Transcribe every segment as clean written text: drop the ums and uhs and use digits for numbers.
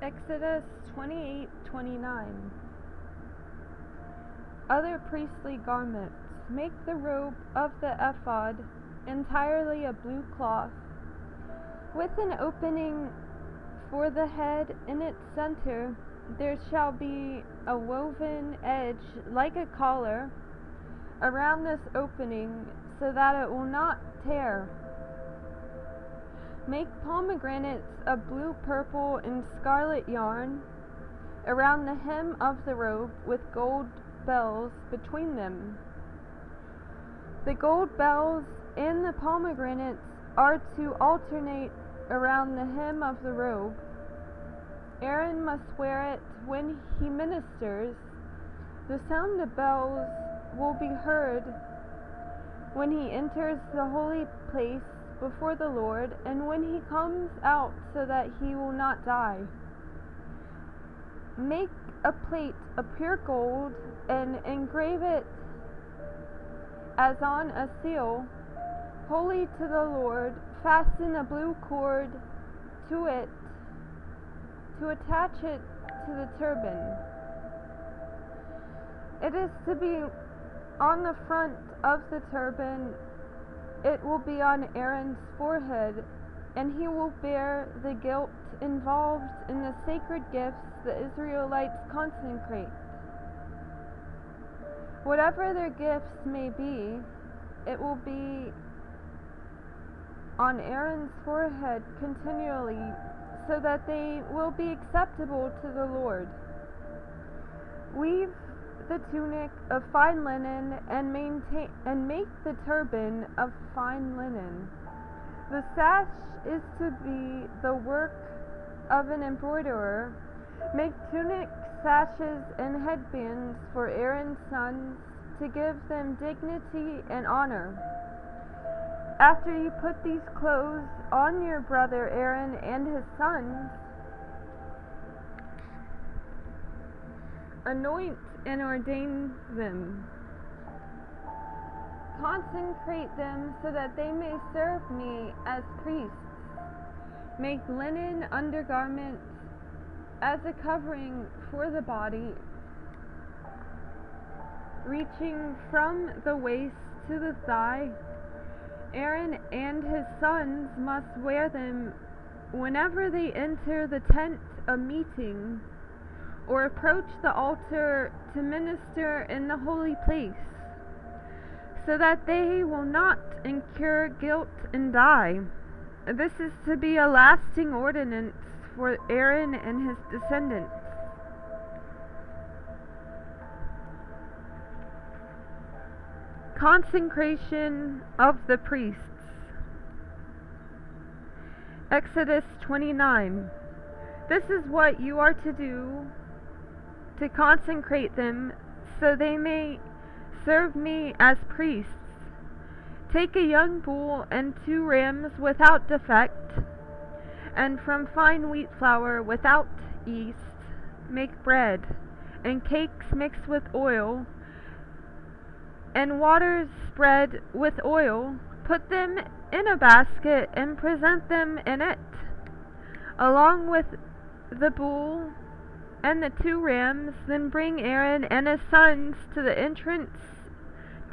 Exodus 28:29. Other priestly garments. Make the robe of the ephod entirely of blue cloth, with an opening for the head in its center. There shall be a woven edge like a collar around this opening, so that it will not tear. Make pomegranates of blue, purple, and scarlet yarn around the hem of the robe, with gold bells between them. The gold bells and the pomegranates are to alternate around the hem of the robe. Aaron must wear it when he ministers. The sound of bells will be heard when he enters the holy place before the Lord, and when he comes out, so that he will not die. Make a plate of pure gold and engrave it as on a seal, holy to the Lord. Fasten a blue cord to it to attach it to the turban. It is to be on the front of the turban. It will be on Aaron's forehead, and he will bear the guilt involved in the sacred gifts the Israelites consecrate. Whatever their gifts may be, it will be on Aaron's forehead continually, so that they will be acceptable to the Lord. Weave the tunic of fine linen and make the turban of fine linen. The sash is to be the work of an embroiderer. Make tunic, sashes, and headbands for Aaron's sons, to give them dignity and honor. After you put these clothes on your brother Aaron and his sons, anoint and ordain them. Consecrate them so that they may serve me as priests. Make linen undergarments as a covering for the body, reaching from the waist to the thigh. Aaron and his sons must wear them whenever they enter the tent of meeting or approach the altar to minister in the holy place, so that they will not incur guilt and die. This is to be a lasting ordinance for Aaron and his descendants. Consecration of the priests. Exodus 29. This is what you are to do to consecrate them, so they may serve me as priests. Take a young bull and 2 rams without defect, and from fine wheat flour without yeast make bread, and cakes mixed with oil, and waters spread with oil. Put them in a basket and present them in it, along with the bull and the 2 rams. Then bring Aaron and his sons to the entrance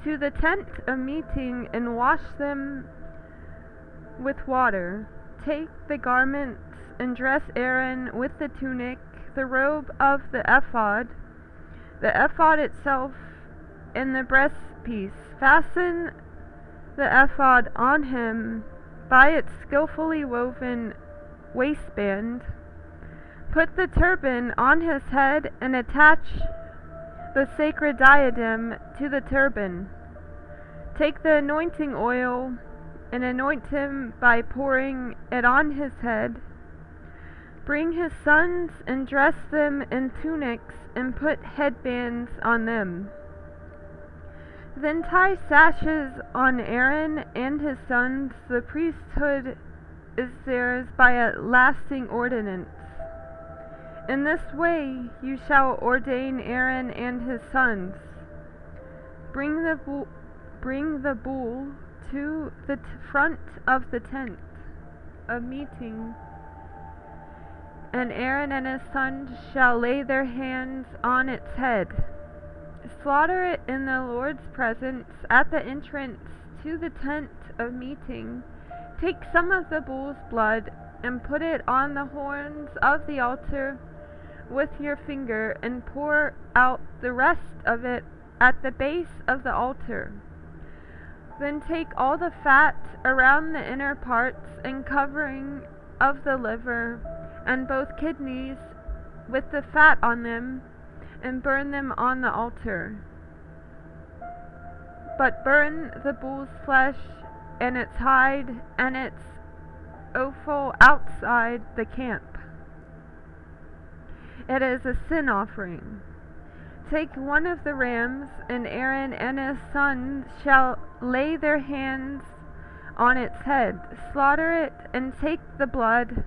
to the tent of meeting, and wash them with water. Take the garments and dress Aaron with the tunic, the robe of the ephod itself, and the breastpiece. Fasten the ephod on him by its skillfully woven waistband. Put the turban on his head and attach the sacred diadem to the turban. Take the anointing oil and anoint him by pouring it on his head. Bring his sons and dress them in tunics and put headbands on them. Then tie sashes on Aaron and his sons. The priesthood is theirs by a lasting ordinance. In this way you shall ordain Aaron and his sons. Bring the bull to the front of the tent of meeting, and Aaron and his sons shall lay their hands on its head. Slaughter it in the Lord's presence at the entrance to the tent of meeting. Take some of the bull's blood and put it on the horns of the altar with your finger, and pour out the rest of it at the base of the altar. Then take all the fat around the inner parts and covering of the liver and both kidneys with the fat on them, and burn them on the altar. But burn the bull's flesh and its hide and its offal outside the camp. It is a sin offering. Take one of the rams, and Aaron and his sons shall lay their hands on its head. Slaughter it, and take the blood,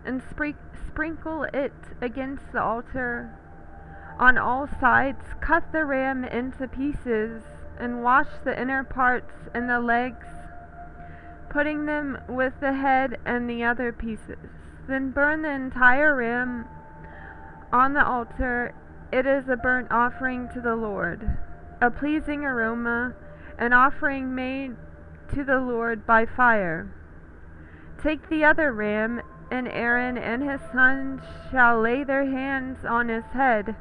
and sprinkle it against the altar on all sides. Cut the ram into pieces, and wash the inner parts and the legs, putting them with the head and the other pieces. Then burn the entire ram on the altar. It is a burnt offering to the Lord, a pleasing aroma, an offering made to the Lord by fire. Take the other ram, and Aaron and his sons shall lay their hands on his head.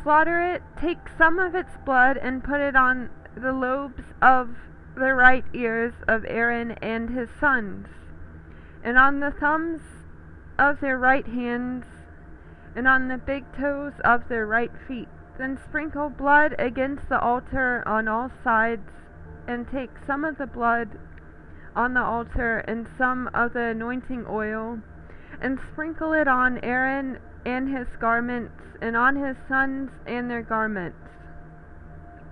Slaughter it, take some of its blood, and put it on the lobes of the right ears of Aaron and his sons, and on the thumbs of their right hands, and on the big toes of their right feet. Then sprinkle blood against the altar on all sides, and take some of the blood on the altar and some of the anointing oil, and sprinkle it on Aaron and his garments, and on his sons and their garments.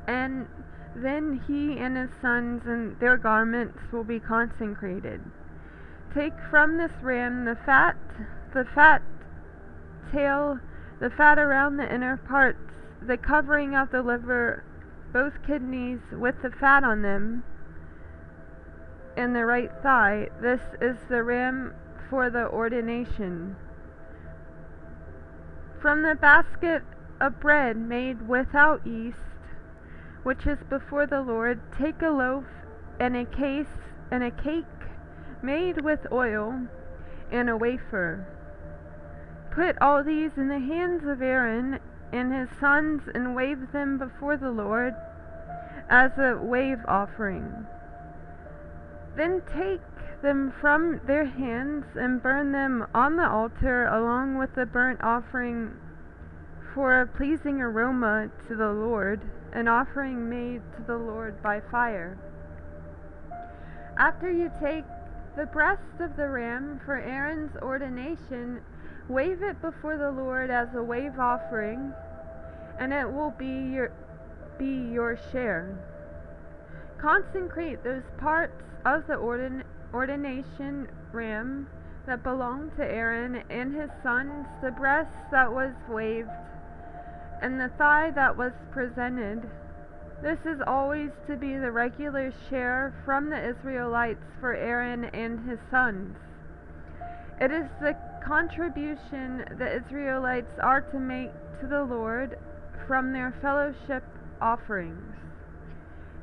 And then he and his sons and their garments will be consecrated. Take from this ram the fat tail, the fat around the inner parts, the covering of the liver, both kidneys with the fat on them, and the right thigh. This is the ram for the ordination. From the basket of bread made without yeast, which is before the Lord, take a loaf and a cake made with oil, and a wafer. Put all these in the hands of Aaron and his sons, and wave them before the Lord as a wave offering. Then take them from their hands and burn them on the altar along with the burnt offering for a pleasing aroma to the Lord, an offering made to the Lord by fire. After you take the breast of the ram for Aaron's ordination, wave it before the Lord as a wave offering, and it will be your share. Consecrate those parts of the ordination ram that belong to Aaron and his sons, the breast that was waved, and the thigh that was presented. This is always to be the regular share from the Israelites for Aaron and his sons. It is the contribution the Israelites are to make to the Lord from their fellowship offerings.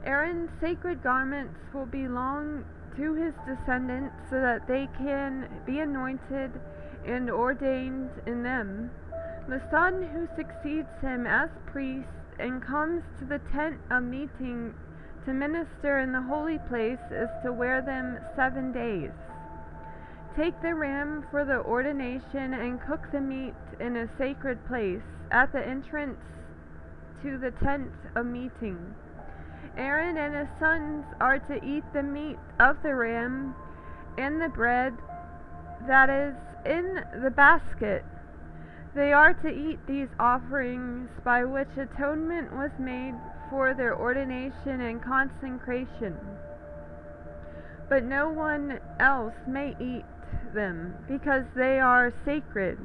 Aaron's sacred garments will belong to his descendants, so that they can be anointed and ordained in them. The son who succeeds him as priest and comes to the tent of meeting to minister in the holy place is to wear them 7 days. Take the ram for the ordination and cook the meat in a sacred place at the entrance to the tent of meeting. Aaron and his sons are to eat the meat of the ram and the bread that is in the basket. They are to eat these offerings by which atonement was made for their ordination and consecration. But no one else may eat them, because they are sacred.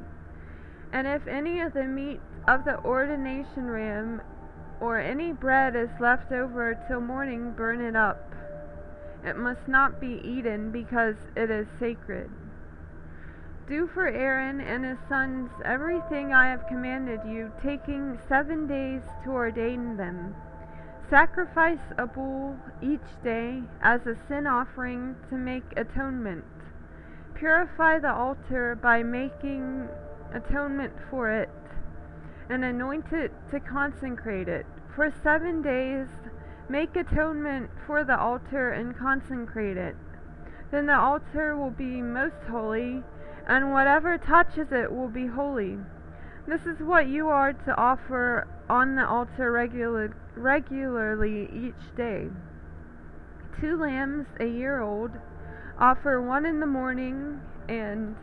And if any of the meat of the ordination ram or any bread is left over till morning, burn it up. It must not be eaten, because it is sacred. Do for Aaron and his sons everything I have commanded you, taking 7 days to ordain them. Sacrifice a bull each day as a sin offering to make atonement. Purify the altar by making atonement for it, and anoint it to consecrate it. For 7 days make atonement for the altar and consecrate it. Then the altar will be most holy, and whatever touches it will be holy. This is what you are to offer on the altar regularly each day. 2 lambs a year old, offer one in the morning and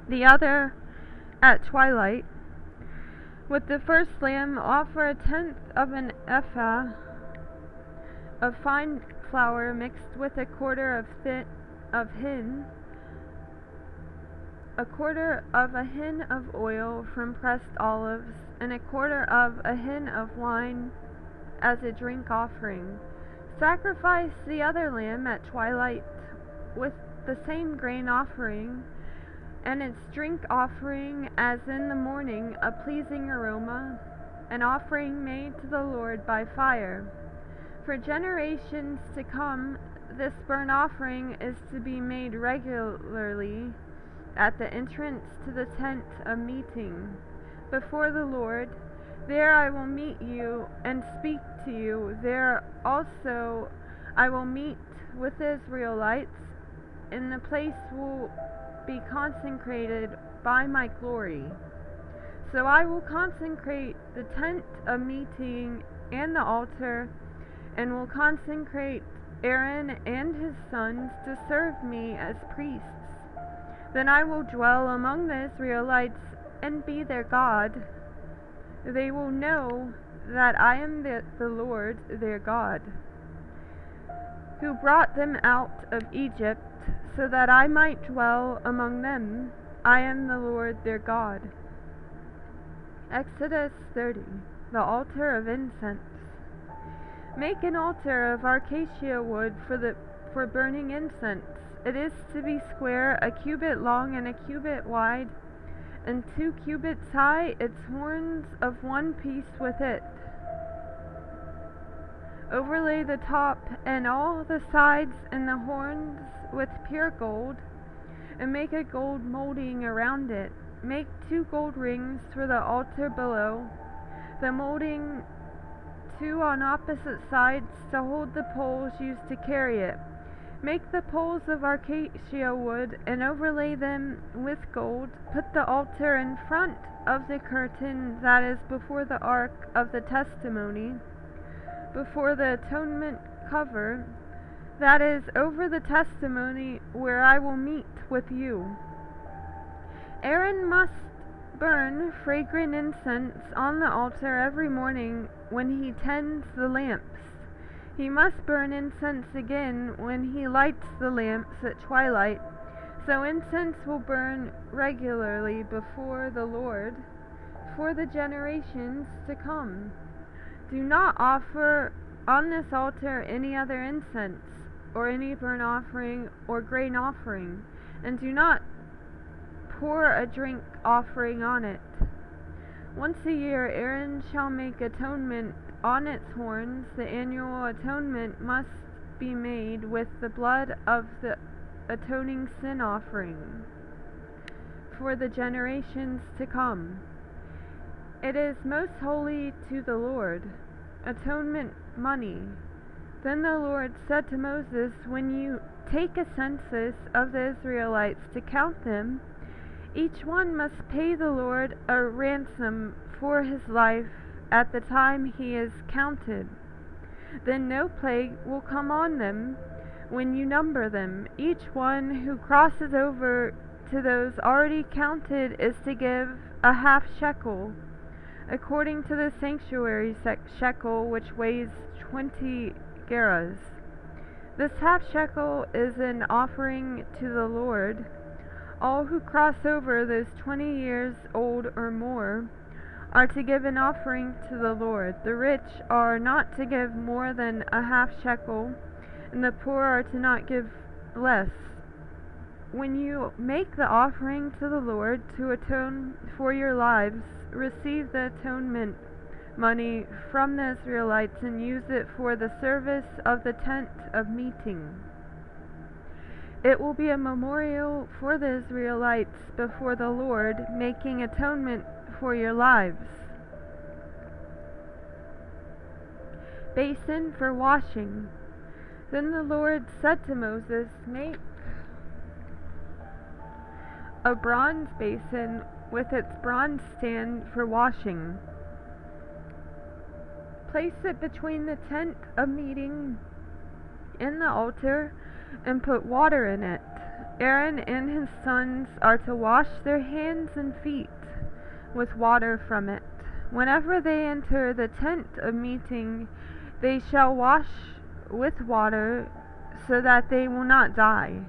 the other at twilight. With the first lamb, offer 1/10 of an ephah of fine flour mixed with 1/4 of a hin of oil from pressed olives, and 1/4 of a hin of wine as a drink offering. Sacrifice the other lamb at twilight with the same grain offering, and its drink offering as in the morning, a pleasing aroma, an offering made to the Lord by fire. For generations to come, this burnt offering is to be made regularly at the entrance to the tent of meeting before the Lord. There I will meet you and speak to you. There also I will meet with the Israelites, and the place will be consecrated by my glory. So I will consecrate the tent of meeting and the altar, and will consecrate Aaron and his sons to serve me as priests. Then I will dwell among the Israelites and be their God. They will know that I am the Lord their God, who brought them out of Egypt, so that I might dwell among them. I am the Lord their God. Exodus 30. The altar of incense. Make an altar of acacia wood for burning incense. It is to be square, 1 cubit long and 1 cubit wide, and 2 cubits high, its horns of one piece with it. Overlay the top and all the sides and the horns with pure gold, and make a gold molding around it. Make 2 gold rings for the altar below, the molding 2 on opposite sides to hold the poles used to carry it. Make the poles of acacia wood and overlay them with gold. Put the altar in front of the curtain that is before the ark of the testimony, before the atonement cover that is over the testimony, where I will meet with you. Aaron must burn fragrant incense on the altar every morning when he tends the lamps. He must burn incense again when he lights the lamps at twilight, so incense will burn regularly before the Lord for the generations to come. Do not offer on this altar any other incense, or any burnt offering or grain offering, and do not pour a drink offering on it. Once a year Aaron shall make atonement on its horns. The annual atonement must be made with the blood of the atoning sin offering for the generations to come. It is most holy to the Lord. Atonement money. Then the Lord said to Moses, when you take a census of the Israelites to count them, each one must pay the Lord a ransom for his life at the time he is counted. Then no plague will come on them when you number them. Each one who crosses over to those already counted is to give a half shekel, according to the sanctuary shekel, which weighs 20 gerahs. This half shekel is an offering to the Lord. All who cross over those 20 years old or more are to give an offering to the Lord. The rich are not to give more than a half shekel, and the poor are to not give less. when you make the offering to the Lord to atone for your lives, receive the atonement money from the Israelites and use it for the service of the tent of meeting. It will be a memorial for the Israelites before the Lord, making atonement for your lives. Basin for washing. Then the Lord said to Moses, make a bronze basin with its bronze stand for washing. Place it between the tent of meeting and the altar, and put water in it. Aaron and his sons are to wash their hands and feet with water from it. Whenever they enter the tent of meeting, they shall wash with water, so that they will not die.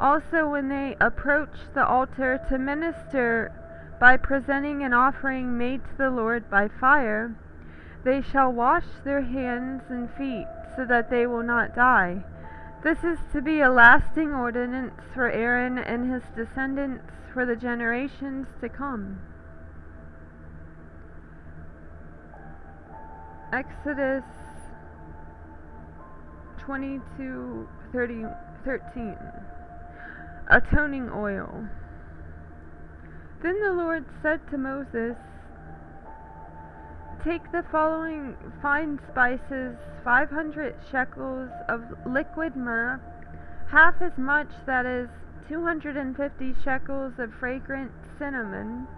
Also, when they approach the altar to minister by presenting an offering made to the Lord by fire, they shall wash their hands and feet, so that they will not die. This is to be a lasting ordinance for Aaron and his descendants for the generations to come. Exodus 22:13. Atoning oil. Then the Lord said to Moses, take the following fine spices, 500 shekels of liquid myrrh, half as much, that is 250 shekels of fragrant cinnamon,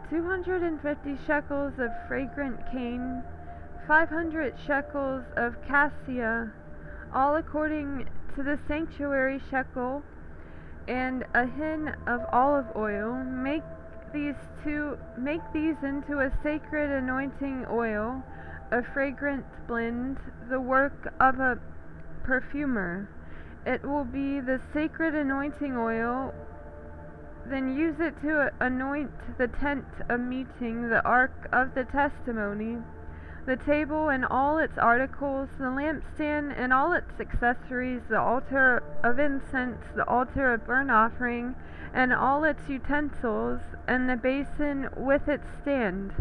250 shekels of fragrant cane, 500 shekels of cassia, all according to the sanctuary shekel, and a hin of olive oil. Make these into a sacred anointing oil, a fragrant blend, the work of a perfumer. It will be the sacred anointing oil. Then use it to anoint the tent of meeting, the ark of the testimony, the table and all its articles, the lampstand and all its accessories, the altar of incense, the altar of burnt offering, and all its utensils, and the basin with its stand.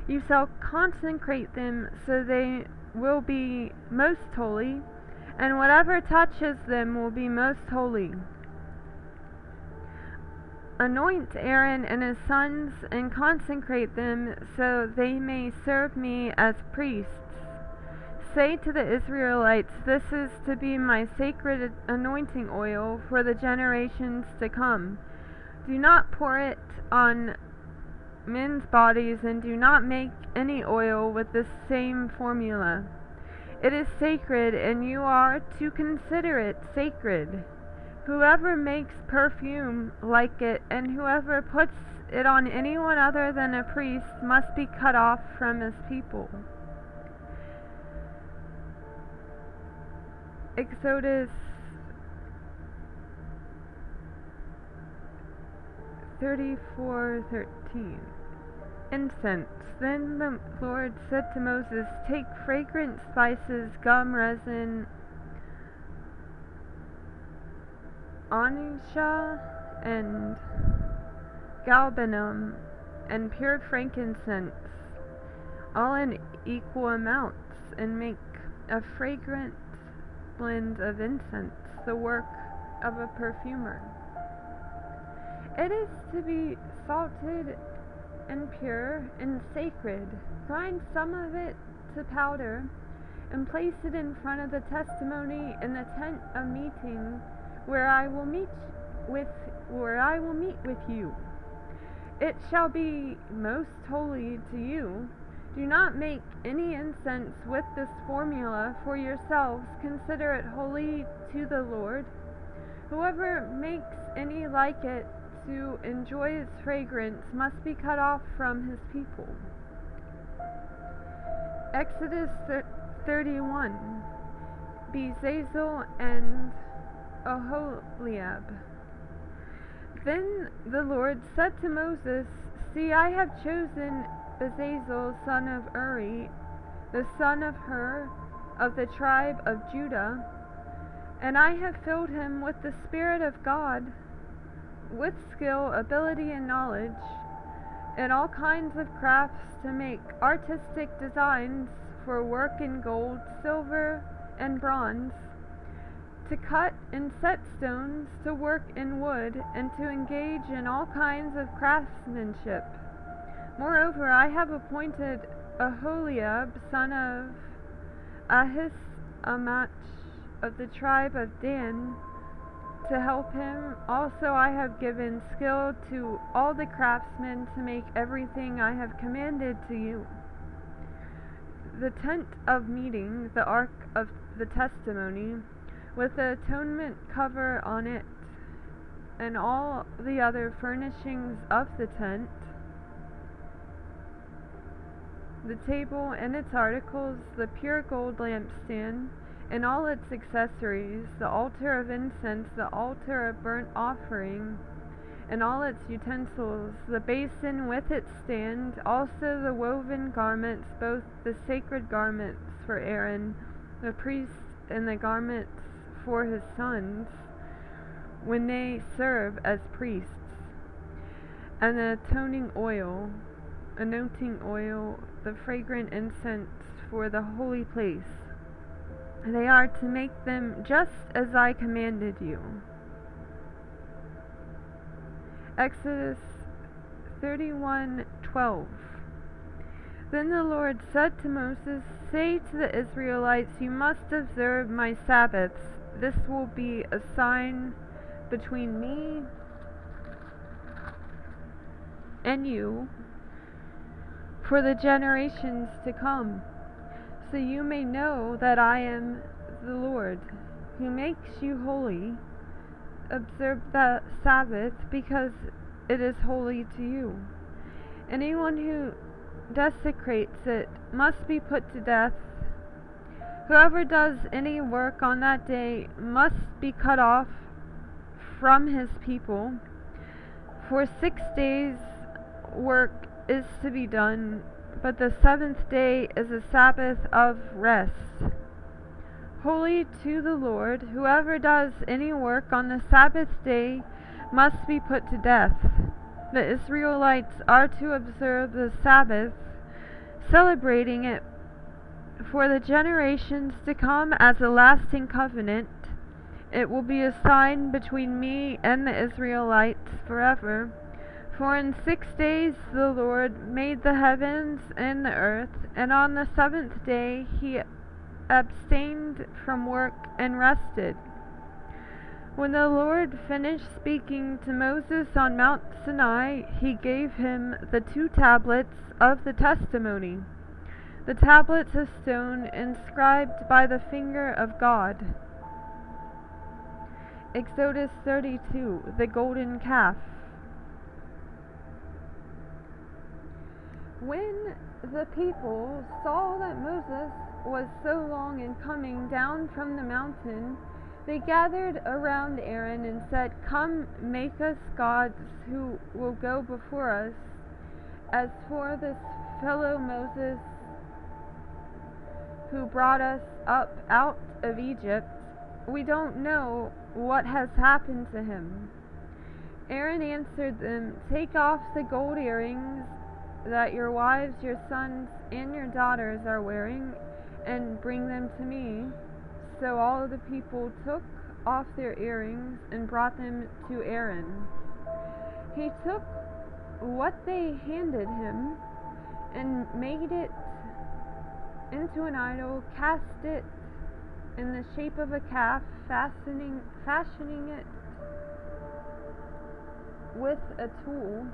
You shall consecrate them, so they will be most holy, and whatever touches them will be most holy. Anoint Aaron and his sons, and consecrate them, so they may serve me as priests. Say to the Israelites, this is to be my sacred anointing oil for the generations to come. Do not pour it on men's bodies, and do not make any oil with the same formula. It is sacred, and you are to consider it sacred. Whoever makes perfume like it, and whoever puts it on anyone other than a priest, must be cut off from his people. Exodus 34:13. Incense. Then the Lord said to Moses, take fragrant spices, gum, resin, onycha, and galbanum, and pure frankincense, all in equal amounts, and make a fragrant blend of incense, the work of a perfumer. It is to be salted and pure and sacred. Grind some of it to powder, and place it in front of the testimony in the tent of meeting, where I will meet with you. It shall be most holy to you. Do not make any incense with this formula for yourselves. Consider it holy to the Lord. Whoever makes any like it to enjoy its fragrance must be cut off from his people. Exodus 31. Bezalel and Oholiab. Then the Lord said to Moses, see, I have chosen Bezalel son of Uri, the son of Hur, of the tribe of Judah, And I have filled him with the Spirit of God, with skill, ability, and knowledge, in all kinds of crafts to make artistic designs for work in gold, silver, and bronze, to cut and set stones, to work in wood, and to engage in all kinds of craftsmanship. Moreover, I have appointed Aholiab, son of Ahisamach, of the tribe of Dan, to help him. Also I have given skill to all the craftsmen to make everything I have commanded to you. The tent of meeting, the ark of the testimony, with the atonement cover on it, and all the other furnishings of the tent, the table and its articles, the pure gold lampstand, and all its accessories, the altar of incense, the altar of burnt offering, and all its utensils, the basin with its stand, also the woven garments, both the sacred garments for Aaron, the priest, and the garments for his sons, when they serve as priests, and the anointing oil, the fragrant incense for the holy place. They are to make them just as I commanded you. Exodus 31:12. Then the Lord said to Moses, "Say to the Israelites, you must observe my Sabbaths. This will be a sign between me and you for the generations to come, so you may know that I am the Lord, who makes you holy. Observe the Sabbath, because it is holy to you. Anyone who desecrates it must be put to death. Whoever does any work on that day must be cut off from his people. For 6 days work is to be done, but the seventh day is a Sabbath of rest, holy to the Lord. Whoever does any work on the Sabbath day must be put to death. The Israelites are to observe the Sabbath, celebrating it for the generations to come as a lasting covenant. It will be a sign between me and the Israelites forever. For in 6 days the Lord made the heavens and the earth, and on the seventh day he abstained from work and rested." When the Lord finished speaking to Moses on Mount Sinai, he gave him the 2 tablets of the testimony, the tablets of stone inscribed by the finger of God. Exodus 32, the golden calf. When the people saw that Moses was so long in coming down from the mountain, they gathered around Aaron and said, "Come, make us gods who will go before us. As for this fellow Moses, who brought us up out of Egypt, we don't know what has happened to him." Aaron answered them, "Take off the gold earrings that your wives, your sons, and your daughters are wearing, and bring them to me." So all the people took off their earrings and brought them to Aaron. He took what they handed him and made it into an idol, cast it in the shape of a calf, fashioning it with a tool.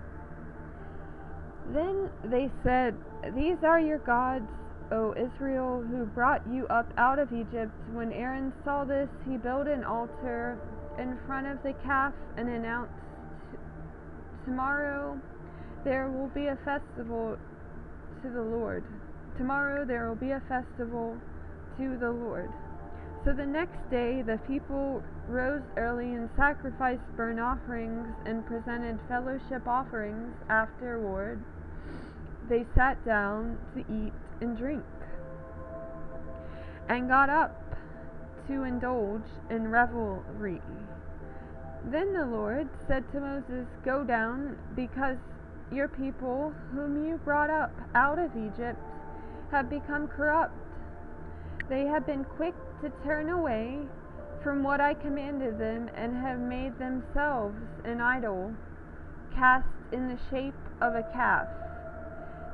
Then they said, "These are your gods, O Israel, who brought you up out of Egypt." When Aaron saw this, he built an altar in front of the calf and announced, "Tomorrow there will be a festival to the Lord. Tomorrow there will be a festival to the Lord." So the next day the people rose early and sacrificed burnt offerings and presented fellowship offerings. Afterward they sat down to eat and drink, and got up to indulge in revelry. Then the Lord said to Moses, "Go down, because your people, whom you brought up out of Egypt, have become corrupt. They have been quick to turn away from what I commanded them, and have made themselves an idol, cast in the shape of a calf.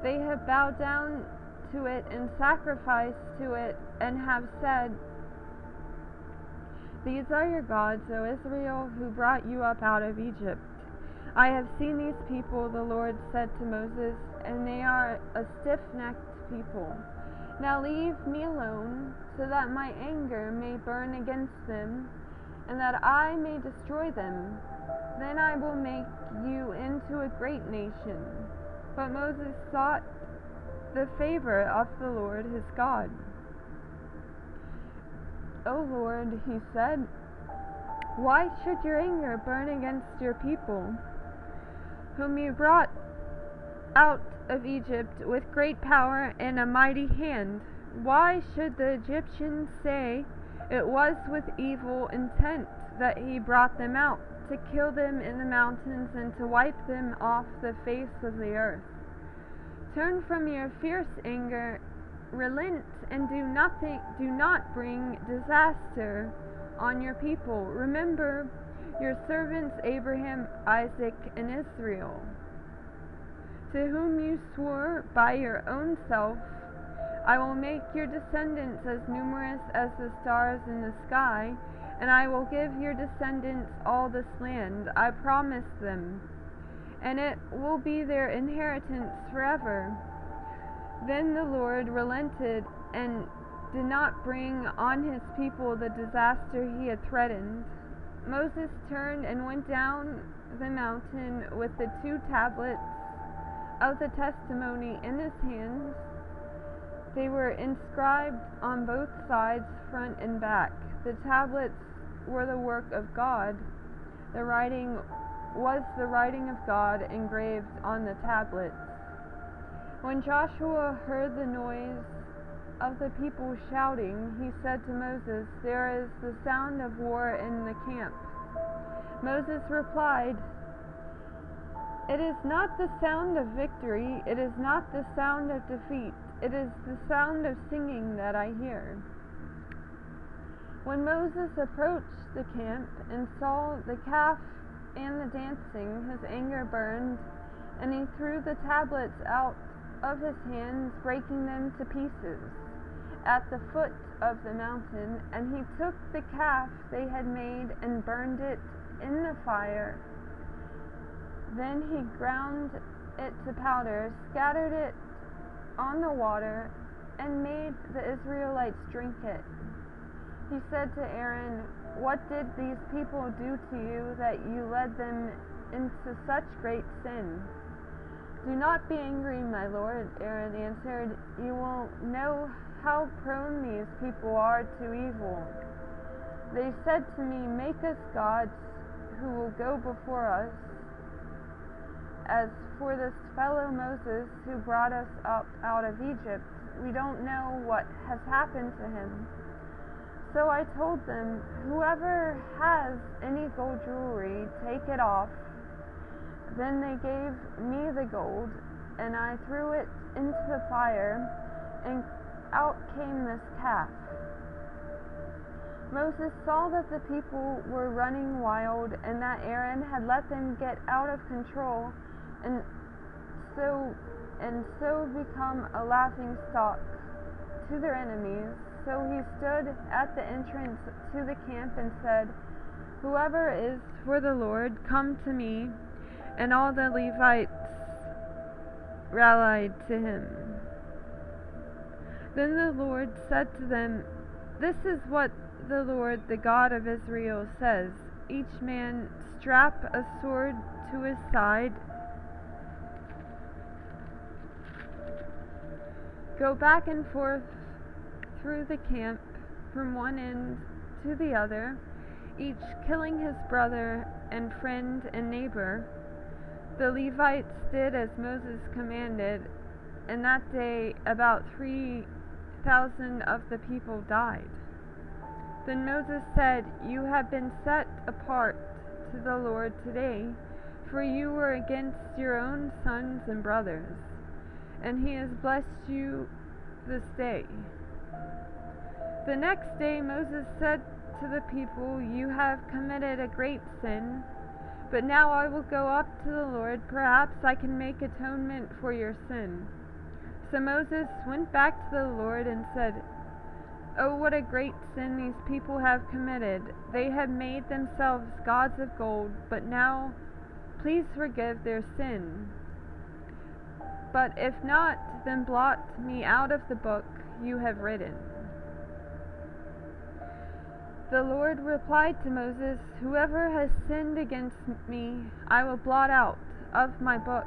They have bowed down to it and sacrificed to it, and have said, 'These are your gods, O Israel, who brought you up out of Egypt.' I have seen these people," the Lord said to Moses, "and they are a stiff-necked people. Now leave me alone, so that my anger may burn against them, and that I may destroy them. Then I will make you into a great nation." But Moses sought the favor of the Lord his God. "O Lord," he said, "why should your anger burn against your people, whom you brought out of Egypt with great power and a mighty hand? Why should the Egyptians say it was with evil intent that he brought them out, to kill them in the mountains and to wipe them off the face of the earth? Turn from your fierce anger, relent, and do not bring disaster on your people. Remember your servants Abraham, Isaac, and Israel, to whom you swore by your own self, 'I will make your descendants as numerous as the stars in the sky, and I will give your descendants all this land I promised them, and it will be their inheritance forever.' Then the Lord relented and did not bring on his people the disaster he had threatened. Moses turned and went down the mountain with the 2 tablets of the testimony in his hands. They were inscribed on both sides, front and back. The tablets were the work of God. The writing was the writing of God engraved on the tablets. When Joshua heard the noise of the people shouting, he said to Moses, 'There is the sound of war in the camp.' Moses replied, 'It is not the sound of victory, it is not the sound of defeat, it is the sound of singing that I hear.' When Moses approached the camp and saw the calf and the dancing, his anger burned, and he threw the tablets out of his hands, breaking them to pieces at the foot of the mountain. And he took the calf they had made and burned it in the fire. Then he ground it to powder, scattered it on the water, and made the Israelites drink it. He said to Aaron, 'What did these people do to you that you led them into such great sin?' 'Do not be angry, my lord,' Aaron answered. 'You will know how prone these people are to evil. They said to me, "Make us gods who will go before us." As for this fellow Moses who brought us up out of Egypt, we don't know what has happened to him.' So I told them, 'Whoever has any gold jewelry, take it off.' Then they gave me the gold, and I threw it into the fire, and out came this calf." Moses saw that the people were running wild, and that Aaron had let them get out of control, and so become a laughingstock to their enemies. So he stood at the entrance to the camp and said, "Whoever is for the Lord, come to me." And all the Levites rallied to him. Then the Lord said to them, "This is what the Lord, the God of Israel, says. Each man strap a sword to his side. Go back and forth through the camp from one end to the other, each killing his brother and friend and neighbor." The Levites did as Moses commanded, and that day about 3,000 of the people died. Then Moses said, "You have been set apart to the Lord today, for you were against your own sons and brothers, and he has blessed you this day." The next day Moses said to the people, "You have committed a great sin, but now I will go up to the Lord. Perhaps I can make atonement for your sin." So Moses went back to the Lord and said, "Oh, what a great sin these people have committed. They have made themselves gods of gold, but now please forgive their sin. But if not, then blot me out of the book you have written." The Lord replied to Moses, "Whoever has sinned against me, I will blot out of my book.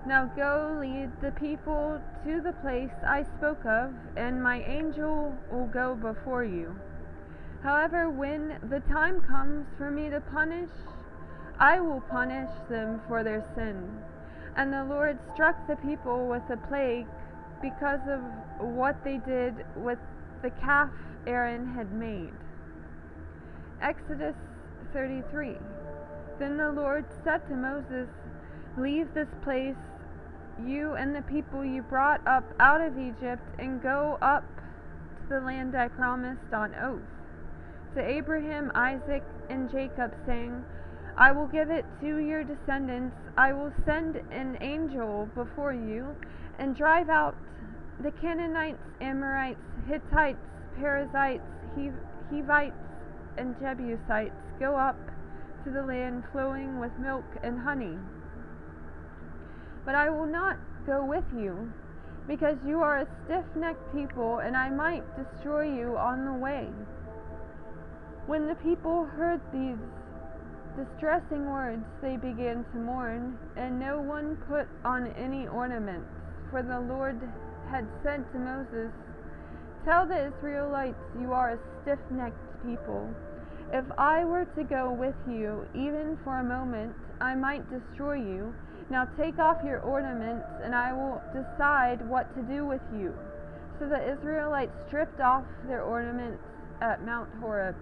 Now go, lead the people to the place I spoke of, and my angel will go before you. However, when the time comes for me to punish, I will punish them for their sin." And the Lord struck the people with a plague because of what they did with the calf Aaron had made. Exodus 33. Then the Lord said to Moses, "Leave this place, you and the people you brought up out of Egypt, and go up to the land I promised on oath to Abraham, Isaac, and Jacob, saying, 'I will give it to your descendants. I will send an angel before you and drive out the Canaanites, Amorites, Hittites, Perizzites, Hivites, and Jebusites. Go up to the land flowing with milk and honey. But I will not go with you, because you are a stiff-necked people, and I might destroy you on the way.'" When the people heard these distressing words, they began to mourn, and no one put on any ornaments, for the Lord had said to Moses, "Tell the Israelites, you are a stiff-necked people. If I were to go with you, even for a moment, I might destroy you. Now take off your ornaments, and I will decide what to do with you." So the Israelites stripped off their ornaments at Mount Horeb.